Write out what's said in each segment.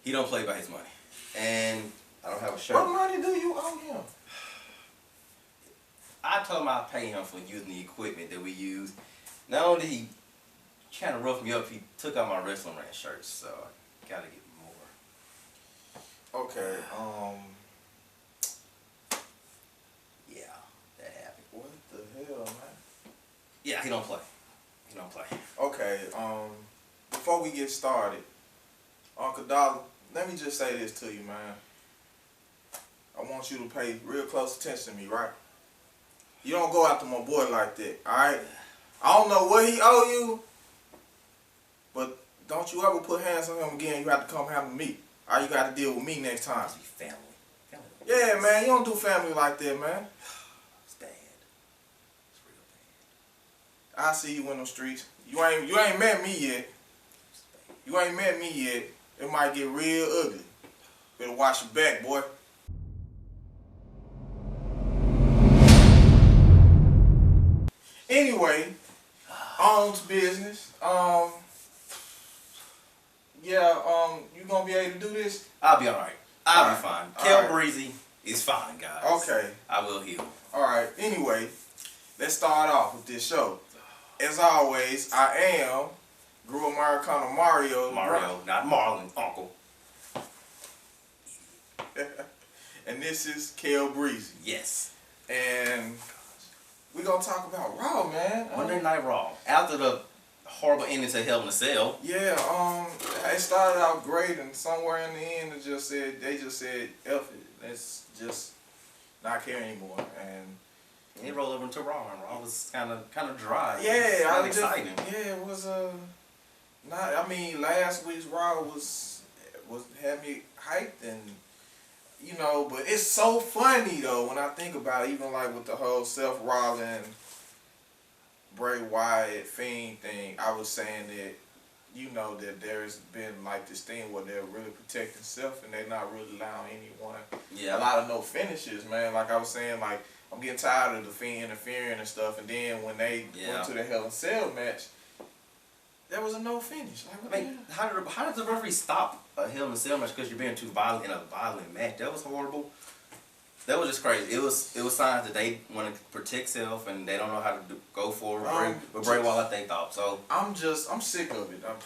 He don't play by his money. And I don't have a shirt. What money do you owe him? I told him I'd pay him for using the equipment that we use. Not only did he kind of rough me up, he took out my wrestling rant shirts, so I gotta get more. Okay, Yeah, that happened. what the hell, man? Yeah, he don't play. He don't play. Okay, before we get started, Uncle Dolla, let me just say this to you, man. I want you to pay real close attention to me, right? You don't go after my boy like that, alright? I don't know what he owe you, but don't you ever put hands on him again. You have to come handle me. Or you got to deal with me next time. It's family. Family. Yeah, man, you don't do family like that, man. It's bad. It's real bad. I see you in them streets. You ain't met me yet. You ain't met me yet. It might get real ugly. Better watch your back, boy. Anyway, on to business. You gonna be able to do this? I'll be alright. I'll be fine. Kel Alright. Breezy is fine, guys. Okay. I will heal. Alright, anyway, let's start off with this show. As always, I am Grew Americano Mario. Mario, not Marlon, Uncle. And this is Kel Breezy. Yes. And we're gonna talk about Raw, man. Monday Night Raw. After the horrible ending to Hell in a Cell. Yeah, it started out great, and somewhere in the end, they just said, F it, let's just not care anymore. And it rolled over into Raw, and Raw was kind of dry. yeah, not exciting. It was not. I mean, last week's Raw was had me hyped, and you know, but it's so funny though when I think about it, even like with the whole Seth Rollins, Bray Wyatt, Fiend thing. I was saying that, you know, that there's been like this thing where they're really protecting Seth and they're not really allowing anyone. Yeah. A lot of no finishes, man. Like I was saying, like I'm getting tired of the Fiend interfering and stuff. And then when they went to the Hell in a Cell match, there was a no finish. Like, I mean, how did the referee stop a Hell in a Cell match because you're being too violent in a violent match? That was horrible. That was just crazy. It was signs that they want to protect self and they don't know how to go forward. But Bray Wyatt, they thought so. I'm sick of it. I'm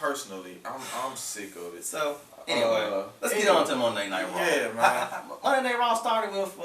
sick of it. So anyway, let's get on to Monday Night Raw. Yeah, man. Monday Night Raw started with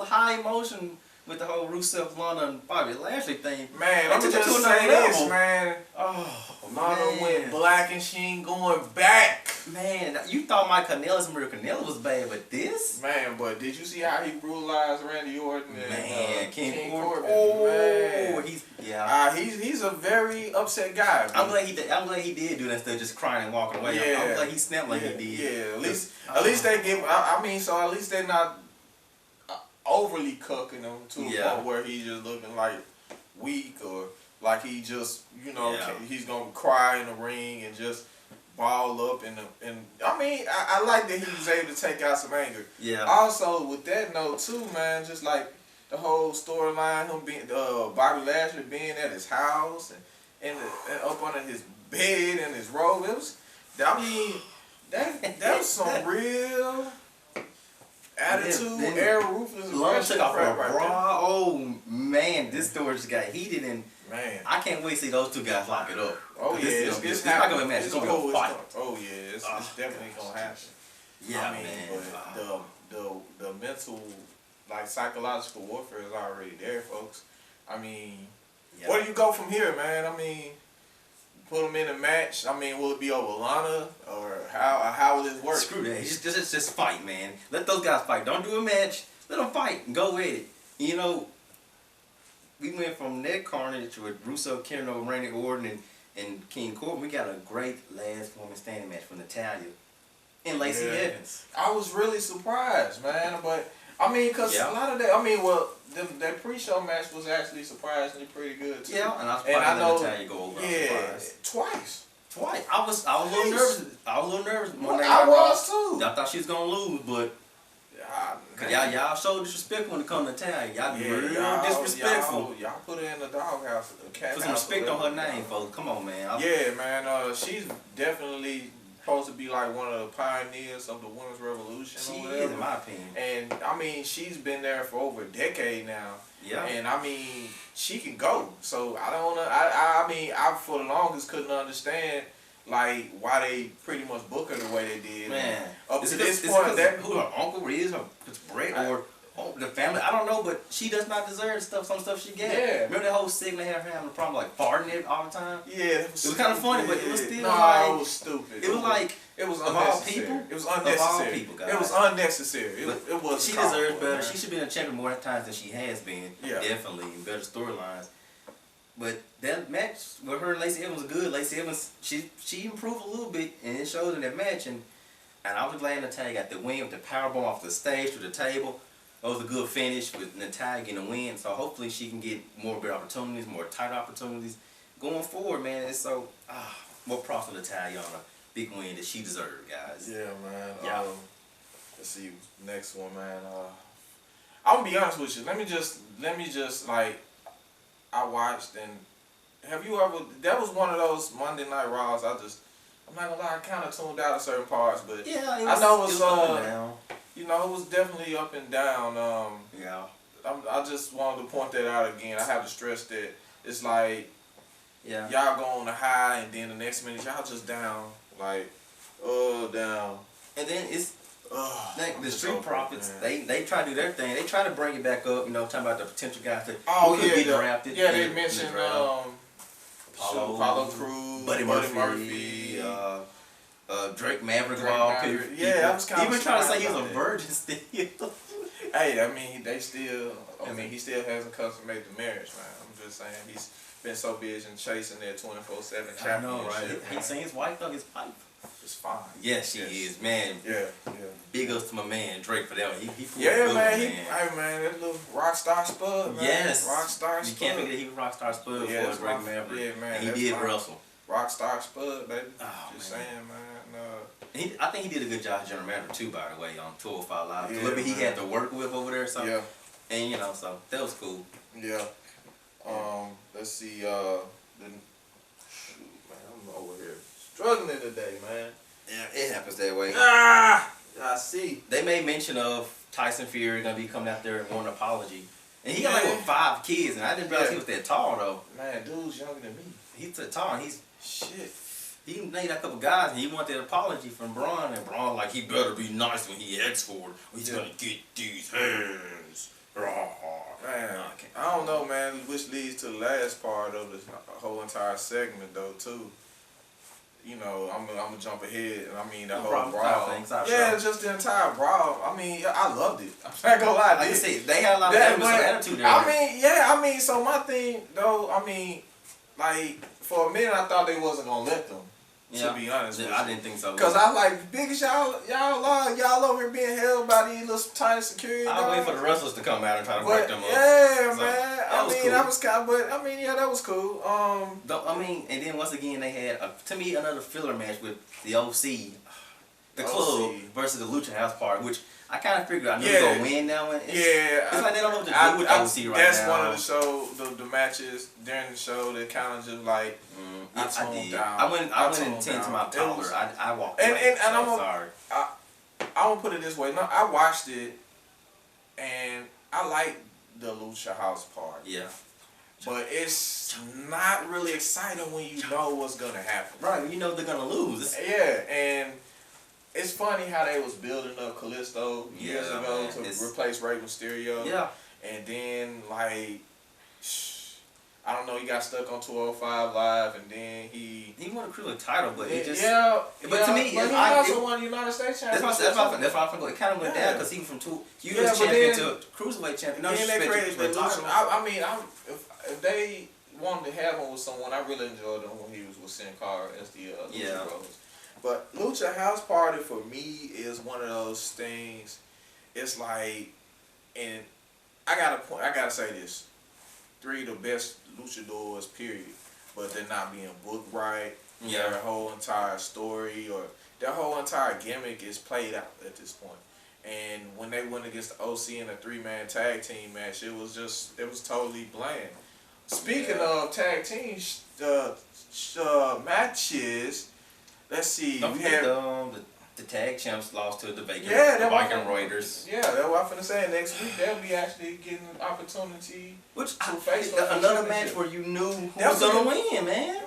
a high emotion with the whole Rusev, Lana, and Bobby Lashley thing. Man, I'm just saying this, man. Oh, Lana went black and she ain't going back. Man, you thought my Canellas and Maria Canella was bad, but this? Man, but did you see how he brutalized Randy Orton and King Corbin? Oh, man. He's a very upset guy. I'm glad he did do that instead of just crying and walking away. Yeah. I'm glad he snapped like he did. Yeah, at least they give. So at least they're not overly cucking him to a point where he's just looking like weak or like he just, you know, he's gonna cry in the ring and just ball up and I mean, I like that he was able to take out some anger. Yeah. Also, with that note too, man, just like the whole storyline, him being Bobby Lashley being at his house and up under his bed and his robe. It was, I mean, that was some real attitude, air ruthless. Lana took off her bra. Oh man, this story just got heated and man, I can't wait to see those two guys lock it up. Oh yeah, it's not gonna be a match. It's gonna be a fight. Oh yeah, it's definitely gonna happen. Yeah, I mean, man. But the mental, like psychological warfare is already there, folks. I mean, where do you go from here, man? I mean, put them in a match. I mean, will it be over Lana or how will this work? Screw that. Just fight, man. Let those guys fight. Don't do a match. Let them fight and go with it. You know, we went from that carnage with Russo, Kano, Randy Orton, and King Corbin. We got a great last woman standing match for Natalya and Lacey Evans. I was really surprised, man. But I mean, cause a lot of that. I mean, well, that pre-show match was actually surprisingly pretty good too. Yeah, and I was surprised that Natalya go over. Yeah, twice. I was a little nervous. I was a little nervous. I was too. I thought she was gonna lose, but cause y'all so disrespectful when it comes to Natalya. Y'all real disrespectful. Y'all put her in the doghouse. Put some respect on her name, folks. Come on, man. Yeah, man. She's definitely supposed to be like one of the pioneers of the women's revolution. She or whatever. is, in my opinion. And I mean, she's been there for over a decade now. Yeah. And I mean, she can go. So I don't know. I mean, I for the longest couldn't understand like why they pretty much book her the way they did. Man, up to this point, who her uncle is, her Brett, or the family, I don't know, but she does not deserve some stuff she gets. Yeah. Remember that whole segment they have her having a problem like farting it all the time? Yeah. It was kind of funny, but it was still like... it was stupid. It was like... It was unnecessary. Of all people? It was unnecessary. Of all people, guys. It was unnecessary. It was she deserves better. Man. She should be in a champion more times than she has been. Yeah. Definitely. Better storylines. But that match with her and Lacey Evans was good. Lacey Evans, she improved a little bit, and it showed in that match. And I was glad Natalya got the win with the powerbomb off the stage to the table. That was a good finish with Natalya getting a win. So hopefully she can get more big opportunities, more tight opportunities going forward, man. And so, more props for Natalya on a big win that she deserved, guys. Yeah, man. Yeah. Let's see, next one, man. I'm gonna be honest with you. Let me just like, I watched and have you ever? That was one of those Monday Night Raws. I'm not gonna lie, I kind of tuned out at certain parts, but yeah, I know it was up and down. You know, it was definitely up and down. Yeah. I just wanted to point that out again. I have to stress that it's like, yeah, y'all go on a high and then the next minute y'all just down, like, down. And then it's the Street Profits. Man. They try to do their thing. They try to bring it back up. You know, talking about the potential guys that could get drafted. Yeah, they mentioned Apollo Crews, Buddy Murphy, Drake Maverick. Yeah, I was kind of even trying to say he was a virgin still. Hey, I mean, he still hasn't consummated the marriage, man. I'm just saying he's been so busy and chasing that 24/7 championship. I know, right? He's saying his wife dug his pipe. It's fine. Yes, she is, man. Yeah. Big ups to my man Drake for that one. He man. Hey, man, that little Rockstar Spud, man. Yes. Rockstar Spud. You can't forget he was Rockstar Spud before Drake Maverick. Yeah, man. And he did wrestle. Rockstar Spud, baby. Oh, just saying, man. I think he did a good job as General Manager too, by the way, on 205 Live. Yeah, the little bit he had to work with over there or something. Yeah. And you know, so that was cool. Yeah. Let's see. Shoot, man, I'm over here struggling today, man. Yeah, it happens that way. I see. They made mention of Tyson Fury gonna be coming out there and want an apology, and he got like 5 kids, and I didn't realize he was that tall though. Man, dude's younger than me. He's that tall. And he's shit. He named a couple guys, and he wanted an apology from Braun, and Braun like he better be nice when he asks for it, or he's gonna get these hands. Man, I don't know, man, which leads to the last part of this whole entire segment, though, too. You know, I'm gonna jump ahead, and I mean the whole brawl. Yeah, just the entire brawl. I mean, I loved it. I'm not gonna lie. Like you said, they had a lot of attitude there. I mean, so my thing, though, like, for a minute I thought they wasn't gonna let them. Yeah. To be honest with you. I didn't think so. Cause I like biggest y'all over here being held by these little tiny security guards. I was waiting for the wrestlers to come out and try to break them up. Yeah, so, man. That was kind of, but that was cool. And then once again they had to me another filler match with the OC, the club versus the Lucha House Party, which I kind of figured I knew they were gonna win that one. It's like they don't know what to do with OC right that's now. That's one of the matches during the show that kind of just like I did. I went into my collar. I walked away. And I'm sorry. I'm gonna put it this way. No, I watched it, and I like the Lucha House Party. Yeah. But it's not really exciting when you know what's gonna happen. Right. You know they're gonna lose. Yeah, and it's funny how they was building up Kalisto years ago to replace Rey Mysterio. Yeah. And then like, I don't know, he got stuck on 205 Live, and then he won a cruiserweight title, but he just But to me, he also won the United States Championship. That's why I think it kind of went down because he went from U.S. champion to cruiserweight champion. No, then they created the Lucha. If they wanted to have him with someone, I really enjoyed him when he was with Sin Cara as the Lucha Brothers. But Lucha House Party for me is one of those things. It's like, and I gotta say this: 3 of the best luchadors, period. But they're not being booked right. Yeah. Their whole entire story or their whole entire gimmick is played out at this point. And when they went against the OC in a 3-man tag team match, it was totally bland. Speaking of tag team matches, let's see. Don't We forget had the tag champs lost to the Viking Raiders. Yeah, that's what I'm finna say. Next week they'll be actually getting an opportunity to face another match where you knew who was gonna win, man.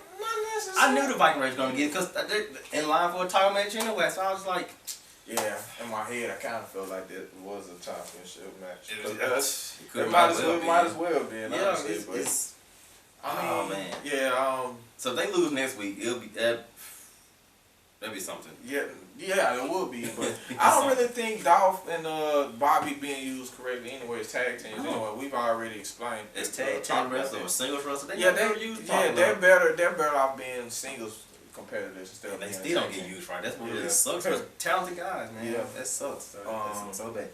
I knew the Viking Raiders gonna get it because they're in line for a title match anyway. So I was like, yeah, in my head I kind of felt like that was a championship match. It might as well be. Yeah, honestly, oh man. Yeah. So if they lose next week, it'll be that'd be something. Yeah, it would be. But I don't really think Dolph and Bobby being used correctly anyway as tag teams. Anyway, we've already explained. As tag team wrestler or singles wrestler, they're better off being singles competitors instead of they still don't get used right. That's what really sucks. For talented guys, man. Yeah, that sucks. That's so bad.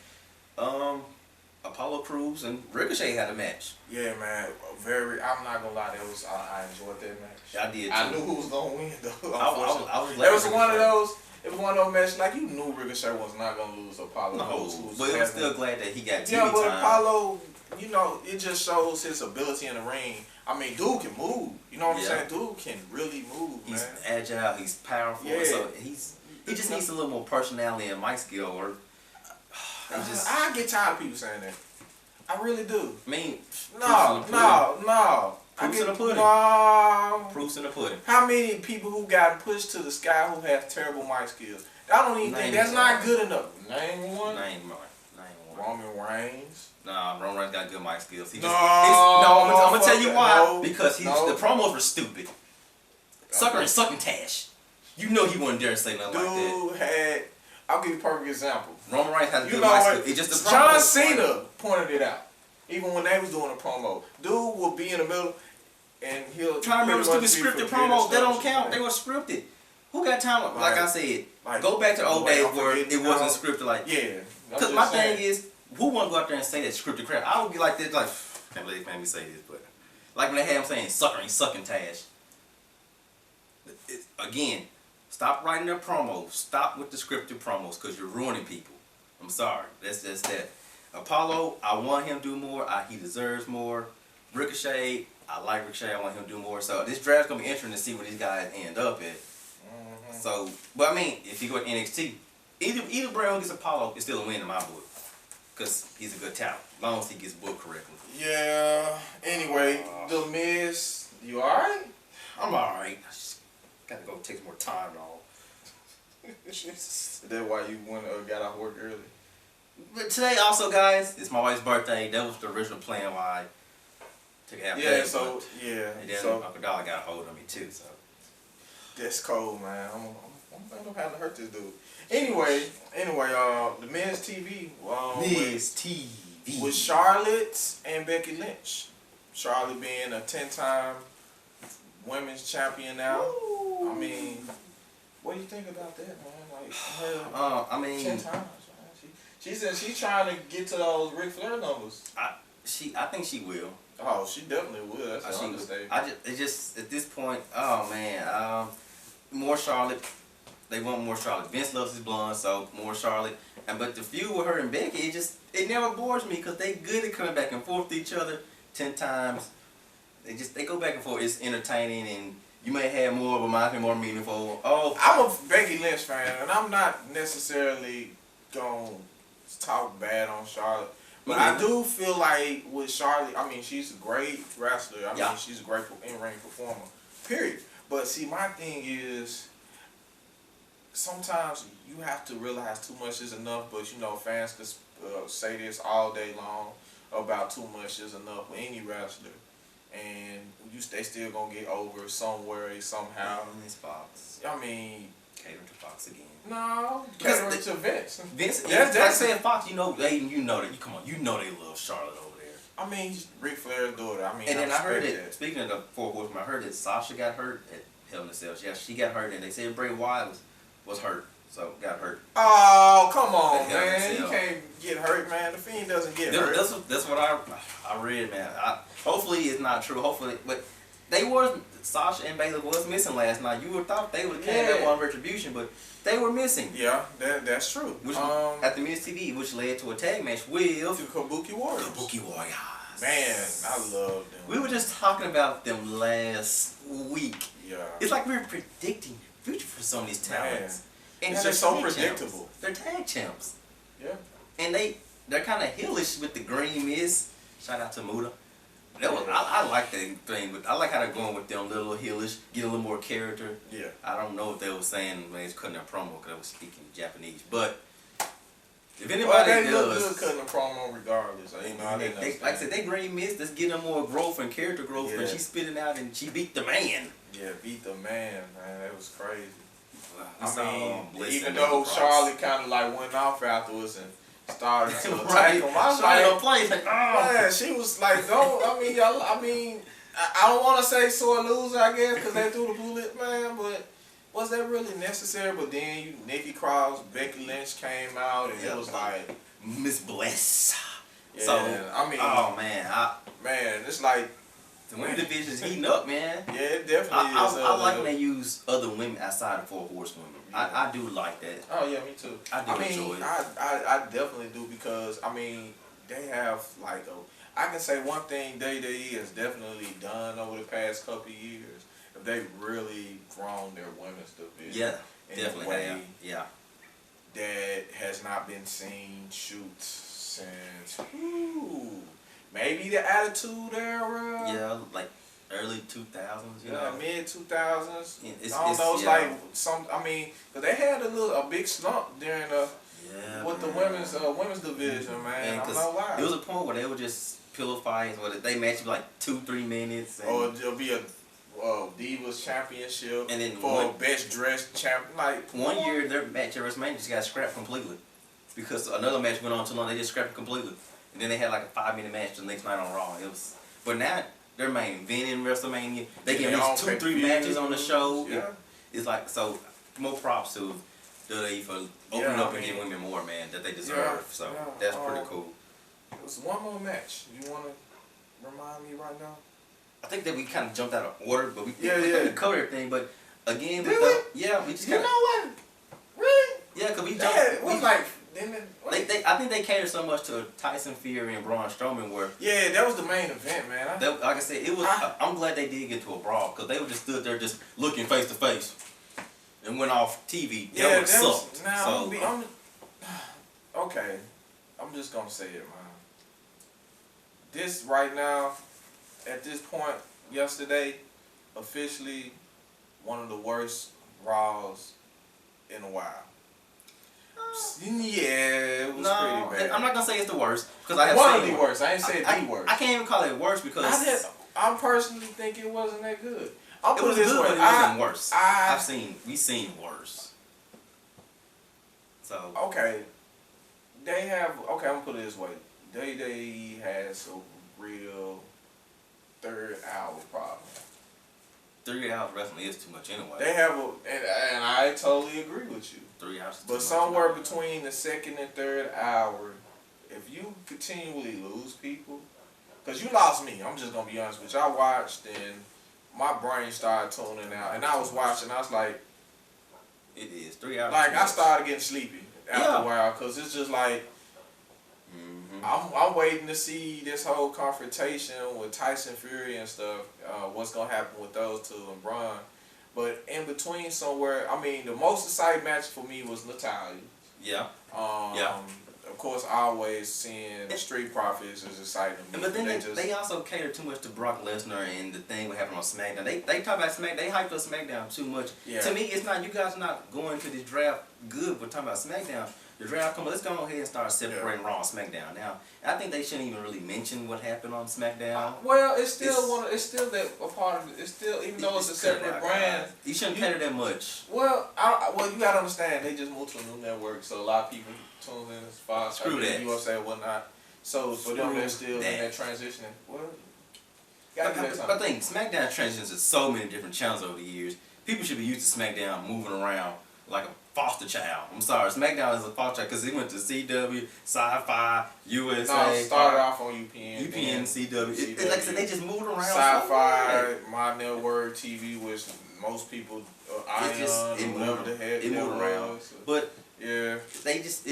Apollo Crews and Ricochet had a match. Yeah, man. I'm not gonna lie. I enjoyed that match. I did too. I knew who was gonna win though. I was it was one of those. It was one of those matches like you knew Ricochet was not gonna lose Apollo. But it was still glad that he got TV time. Yeah, but time. Apollo, it just shows his ability in the ring. I mean, dude can move. You know what I'm saying? Dude can really move. He's man. agile. He's powerful. Yeah. So he just needs a little more personality and mic skill. Or I get tired of people saying that. I really do. I mean, no. Proofs in the pudding. No. Proofs in the pudding. How many people who got pushed to the sky who have terrible mic skills? I don't even think that's not good enough. Name one. Roman Reigns. Nah, Roman Reigns got good mic skills. I'm gonna tell you why. Because the promos were stupid. Sucking Tash. You know he wouldn't dare say nothing like that. I'll give you a perfect example. Roman Reigns had a good mic skill. It's just the John Cena pointed it out. Even when they was doing a promo, dude will be in the middle and he'll try to remember stupid scripted promos. They don't count. They were scripted. Who got time? Like I said, go back to the old days where it wasn't scripted. Like because my thing is, who want to go out there and say that scripted crap? I would be like this, like can't believe they made me say this, but like when they had him saying sucking Tash. Again, stop writing their promos. Stop with the scripted promos because you're ruining people. I'm sorry. That's that. Apollo, I want him to do more. He deserves more. Ricochet, I like Ricochet. I want him to do more. So this draft's gonna be interesting to see where these guys end up at. So, but I mean, if you go to NXT, either Brown gets Apollo, it's still a win in my book, cause he's a good talent, as long as he gets booked correctly. Yeah. Anyway, The Miz, you all right? I'm all right. I just gotta go take some more time off. Jesus. Is that why you got off work early? But today also, guys, it's my wife's birthday. That was the original plan why I took half day. And then Uncle Dolla got a hold of me too. So that's cold, man. I'm having to hurt this dude. Anyway, the Men's TV. Men's TV with Charlotte and Becky Lynch. Charlotte being a 10-time women's champion now. Ooh. I mean, what do you think about that, man? Like I mean, 10 times. She said she's trying to get to those Ric Flair numbers. I think she will. Oh, she definitely will. That's an understatement. It just at this point, oh man, more Charlotte. They want more Charlotte. Vince loves his blonde, so more Charlotte. But the feud with her and Becky, it never bores me because they good at coming back and forth to each other 10 times. They go back and forth. It's entertaining, and you may have more, but might be more meaningful. Oh, I'm a Becky Lynch fan, and I'm not necessarily gonna talk bad on Charlotte, but I do feel like with Charlotte, I mean, she's a great wrestler. I mean, she's a great in-ring performer, period. But see, my thing is, sometimes you have to realize too much is enough, but fans could say this all day long about too much is enough with any wrestler. And they still gonna get over somewhere, somehow. It's Fox. I mean, catering to Fox again. No, catering to Vince. That's saying Fox. You know that. Come on, you know they love Charlotte over there. I mean, Ric Flair's daughter. I mean, and then I heard it. Speaking of the Four Horsemen, I heard that Sasha got hurt at Hell in a Cell. Yeah, she got hurt, and they said Bray Wyatt was hurt, so got hurt. Oh, come on, man! You can't get hurt, man. The Fiend doesn't get hurt. That's what I read, man. Hopefully it's not true. Hopefully, but Sasha and Bayley was missing last night. You would have thought they would have came back on Retribution, but they were missing. Yeah, that's true. Which, at the Miz TV, which led to a tag match with the Kabuki Warriors. Man, I love them. We were just talking about them last week. Yeah. It's like we were predicting future for some of these talents. Man. And it's just so predictable. They're tag champs. Yeah. And they're kind of heelish with the green mist. Shout out to Muda. I like that thing, but I like how they're going with them little heelish, get a little more character. Yeah. I don't know what they were saying when they was cutting their promo because I was speaking Japanese, but if anybody they does, look good cutting a promo regardless. Like I said, they green mist. Let's get them more growth and character growth. Yeah. And she's spitting out and she beat the man. Yeah, beat the man. That was crazy. Wow. Even though Charlotte kind of like went off afterwards and started to attack right. him, I was like, oh. Man, she was like, don't. I don't want to say sore loser, I guess, because they threw the bullet, man. But was that really necessary? But then Nikki Cross, Becky Lynch came out, and it was like Miss Bliss. Yeah, so oh man, it's like the women's division's heating up, man. Yeah, it definitely is. I like when they use other women outside of 4 horsewomen. Yeah. I do like that. Oh yeah, me too. I do enjoy it. I definitely do because they have I can say one thing WWE has definitely done over the past couple of years. If they've really grown their women's division. Yeah, definitely have. Yeah. That has not been seen since maybe the Attitude Era. Yeah, like early 2000s. Mid 2000s. It's like some. Cause they had a big slump during the the women's division, man. I don't know why. There was a point where they were just pillow fights, where they matched like 2-3 minutes. Or there'll be a Divas Championship, and then for best dressed champ. Like one year, their match at WrestleMania just got scrapped completely because another match went on too long. They just scrapped it completely, and then they had like a 5-minute match the next night on Raw. But now they're main event in WrestleMania. They get at least 2-3 matches on the show. Yeah. It's like so. More props to WWE for opening up and giving women more, man, that they deserve. That's pretty cool. There's one more match. You want to remind me right now? I think that we kind of jumped out of order, but we covered everything. But again, we just you know what? Really? Yeah, because we jumped. It was like I think they catered so much to Tyson Fury and Braun Strowman where that was the main event, man. Like I said, it was. I'm glad they did get to a brawl because they were just stood there just looking face to face and went off TV. That would sucked. Okay, I'm just gonna say it, man. This right now, at this point, yesterday, officially one of the worst Raws in a while. Yeah, it was pretty bad. I'm not gonna say it's the worst because I have one of the worst. I ain't say the worst. I can't even call it worse because I personally think it wasn't that good. It was good, but it wasn't worse. We've seen worse. So okay, I'm gonna put it this way. They has a real third hour problem. 3 hours wrestling is too much anyway. They have and I totally agree with you. 3 hours. But somewhere between the second and third hour, if you continually lose people, because you lost me, I'm just gonna be honest with you. I watched and my brain started tuning out, and I was watching. I was like, it is 3 hours. Like I started getting sleepy after a while, because it's just like. I'm waiting to see this whole confrontation with Tyson Fury and stuff. What's gonna happen with those two and Braun? But in between somewhere, the most exciting match for me was Natalya. Yeah. Of course, always seeing Street Profits is exciting to me. But then they also cater too much to Brock Lesnar and the thing what happened on SmackDown. They talk about SmackDown. They hyped up SmackDown too much. Yeah. To me, it's not. You guys are not going to this draft good. But talking about SmackDown. The draft come. Let's go ahead and start separating Raw and SmackDown. Now, I think they shouldn't even really mention what happened on SmackDown. Well, it's still a part of it. It's still, even though it's a separate brand. You shouldn't cater that much. Well, you gotta understand. They just moved to a new network, so a lot of people tune in as far as USA and whatnot. So for them, they're still in that transitioning. Well, I think SmackDown transitions to so many different channels over the years. People should be used to SmackDown moving around like a foster child. I'm sorry, SmackDown is a foster child because it went to CW, Sci-Fi, USA. No, it started off on UPN. UPN, CW. Like I said, they just moved around. Sci-Fi, My Network, TV, which most people, whatever the heck it moved around. So. But yeah, they just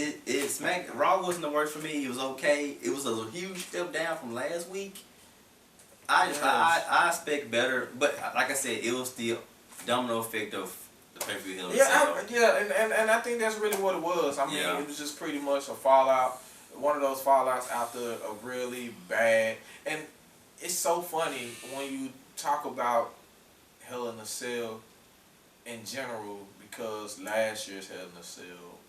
Raw wasn't the worst for me. It was okay. It was a huge step down from last week. I expect better, but like I said, it was the domino effect of the pay-per-view Hell in a Yeah, Cell. and I think that's really what it was. I mean, it was just pretty much a fallout. One of those fallouts after a really bad. And it's so funny when you talk about Hell in a Cell in general, because last year's Hell in a Cell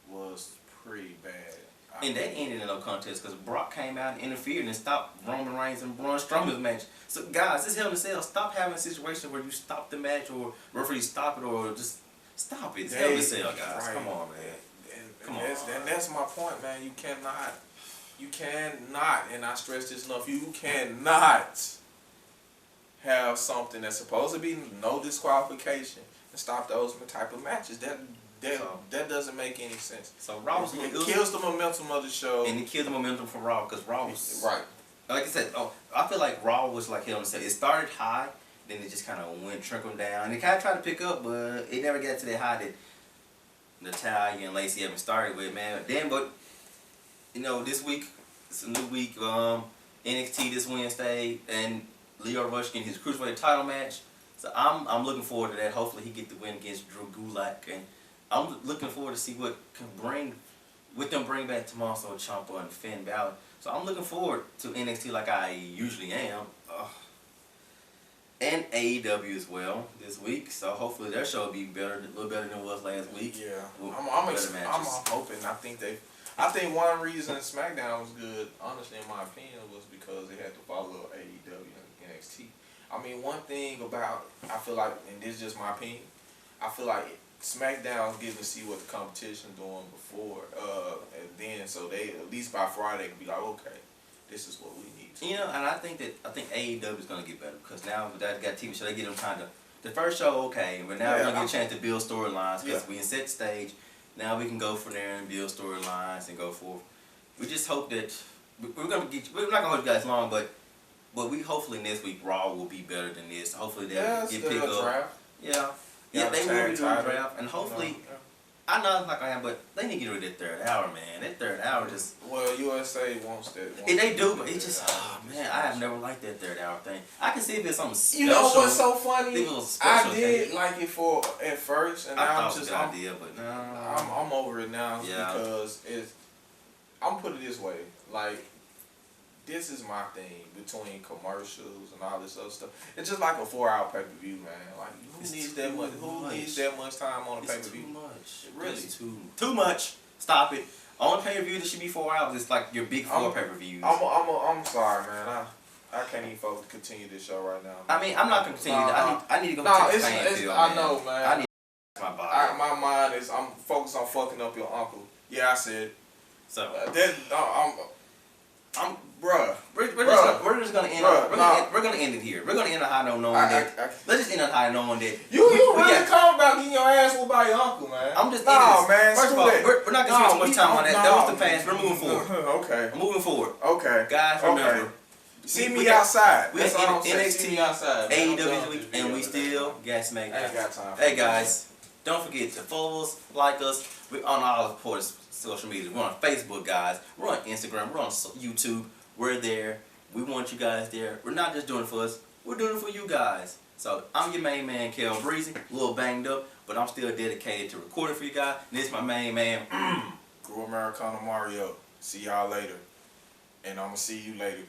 was pretty bad. And that ended in no contest because Brock came out and interfered and stopped Roman Reigns and Braun Strowman's match. So guys, this Hell in a Cell, stop having a situation where you stop the match or referee stop it or just stop it. It's Hell in a Cell, guys. Right. Come on, man. Come on. And that's my point, man. You cannot, and I stress this enough, you cannot have something that's supposed to be no disqualification and stop those type of matches. That doesn't make any sense. So Raw was it kills the momentum of the show, and it killed the momentum for Raw because Raw was right. Like I said, I feel like Raw was like Hell in a Cell. It started high, then it just kind of went trickling down. And it kind of tried to pick up, but it never got to that high that Natalya and Lacey haven't started with, man. But you know, this week it's a new week. NXT this Wednesday, and Leo Rush getting his Cruiserweight title match. So I'm looking forward to that. Hopefully he get the win against Drew Gulak, and I'm looking forward to see what them bring back Tommaso Ciampa and Finn Balor. So I'm looking forward to NXT like I usually am. And AEW as well this week. So hopefully their show will be better, a little better than it was last week. Yeah, I'm hoping. I think one reason SmackDown was good, honestly, in my opinion, was because they had to follow AEW and NXT. I mean, one thing about, I feel like, and this is just my opinion, I feel like SmackDown's getting to see what the competition doing before, and then so they at least by Friday can be like, okay, this is what we need to. You know, and I think AEW is gonna get better because now that got TV show, they get them kind of the first show okay, but now we're gonna get a chance to build storylines because we in set stage. Now we can go from there and build storylines and go forth. We just hope that we're not gonna hold you guys long, but we hopefully next week Raw will be better than this. Hopefully they'll get picked up. Draft. Yeah, they will be doing a draft, and hopefully, I know it's not gonna happen, but they need to get rid of that third hour, man. That third hour just. Well, USA wants that. They do, but it just, man, I have never liked that third hour thing. I can see if it's something special. You know what's so funny? I did thing. like it at first, and now I'm just. Idea, but no. I'm over it now because I'm put it this way, like. This is my thing between commercials and all this other stuff. It's just like a 4-hour pay-per-view, man. Like who needs that much? Who needs that much time on a pay-per-view? Too much. Really, it's too much. Stop it. On pay-per-view, this should be 4 hours. It's like your big 4 pay-per-views. I'm sorry, man. I can't even continue this show right now. Man. I mean, I'm not gonna continue. I need to go take the pain pill, I know, man. I need to my body. My mind is. I'm focused on fucking up your uncle. Yeah, I said. So Bruh. We're just gonna end. We're gonna end it here. We're gonna end on high note knowing that. Let's just end on high knowing that. You really come about getting your ass whooped by your uncle, man. I'm just man. First of all, we're not gonna spend too much time on that. That was the past. We're moving forward. Okay. I'm moving forward. Okay. Guys, remember. See me outside. We got NXT outside. AEW this week, and we still got SmackDown. I ain't got time. Hey guys, don't forget to follow us, like us. We're on all the important social media. We're on Facebook, guys. We're on Instagram. We're on YouTube. We're there. We want you guys there. We're not just doing it for us. We're doing it for you guys. So I'm your main man, Kel Breezy. A little banged up, but I'm still dedicated to recording for you guys. And this is my main man, Guru Americano Mario. See y'all later. And I'm going to see you later.